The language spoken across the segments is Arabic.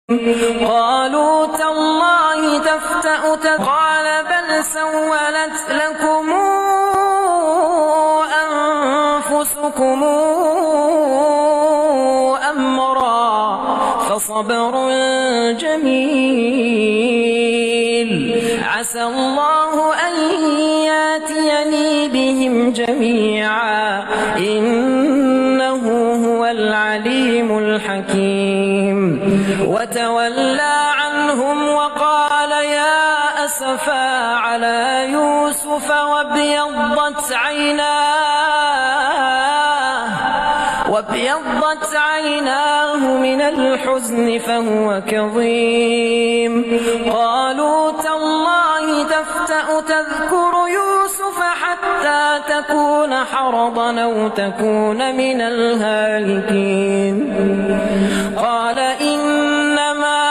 قالوا تالله تفتأ قال بل سولت لكم أنفسكم أمرا فصبر جميل عسى الله أن ياتيني بهم جميعا إنه هو العليم الحكيم وتولى عنهم وقال يا أسفا على يوسف وابيضت عيناه من الحزن فهو كظيم قالوا تالله تفتأ تذكر يوسف حتى تكون حرضا أو تكون من الهالكين قال إنما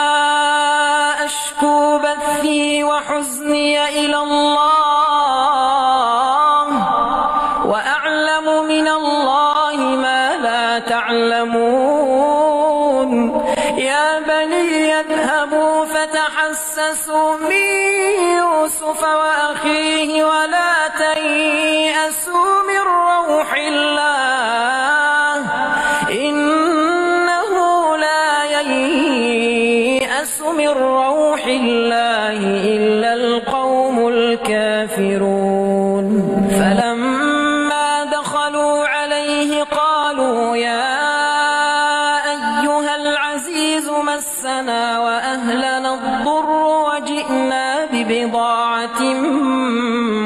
أشكو بثي وحزني إلى الله وأعلم من الله ما لا تعلمون يا بني اذهبوا فتحسسوا من يوسف وأخيه ولا تيأسوا من روح الله إنه لا ييأس من روح الله إلا القوم الكافرون فلما دخلوا عليه قالوا يا أيها العزيز مسنا وأهلنا الضر وجئنا ببضاعة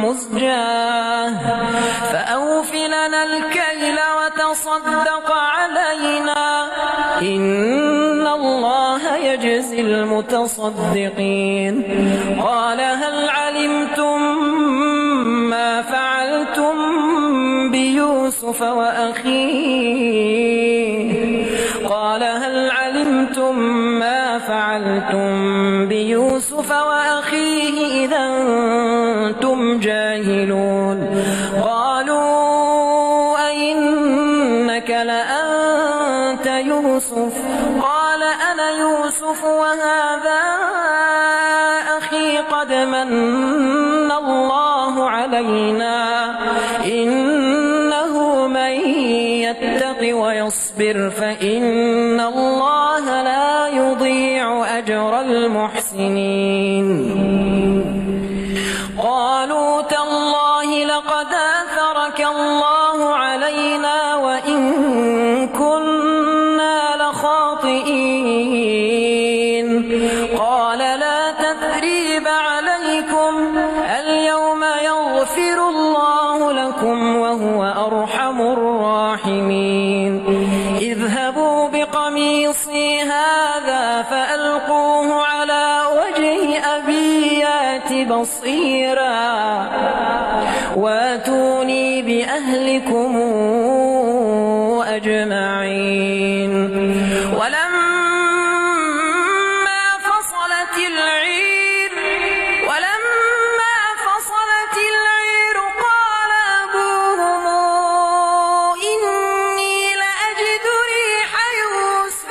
مزجاة فأوف لنا الكيل وتصدق علينا إن الله يجزي المتصدقين قال هل علمتم ما فعلتم بيوسف وأخيه قال هل علمتم ما فعلتم بيوسف وأخيه إذا أنتم جاهلون قالوا أئنك لأنت يوسف قال أنا يوسف وهذا أخي قد من الله علينا إنه من يتق ويصبر فإن الله لا يضيع أجر المحسنين قالوا تالله لقد آثرك الله علينا وإن كنا لخاطئين قال لا تثريب عليكم اليوم يغفر الله لكم وهو أرحم الراحمين اذهبوا بقميصي هذا فألقوه على وجه أبي يات بصيرا واتوني بأهلكم أجمعين ولما فصلت العير قال أبوهم إني لأجد ريح يوسف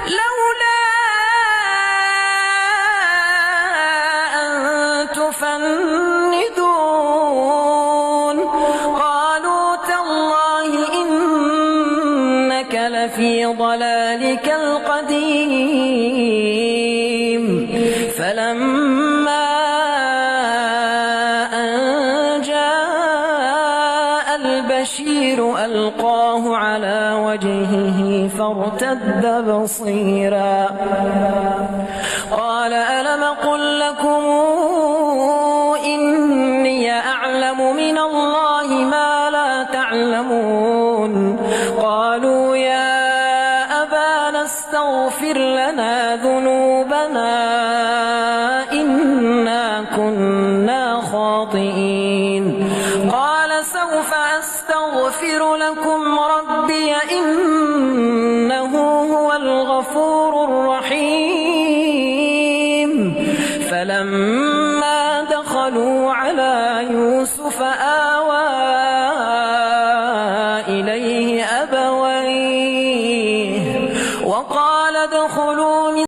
لولا أن تفندون قالوا تالله إنك لفي ضلالك القديم فلما أن جاء البشير ألقاه على وجهه فارتد بصيرا قال ألم قل لكم إني أعلم من الله ما لا تعلمون قالوا يا أبانا استغفر لنا ذنوبنا إنا كنا خاطئين قال سوف أستغفر لكم ربي إنه هو الغفور الرحيم فلما دخلوا على يوسف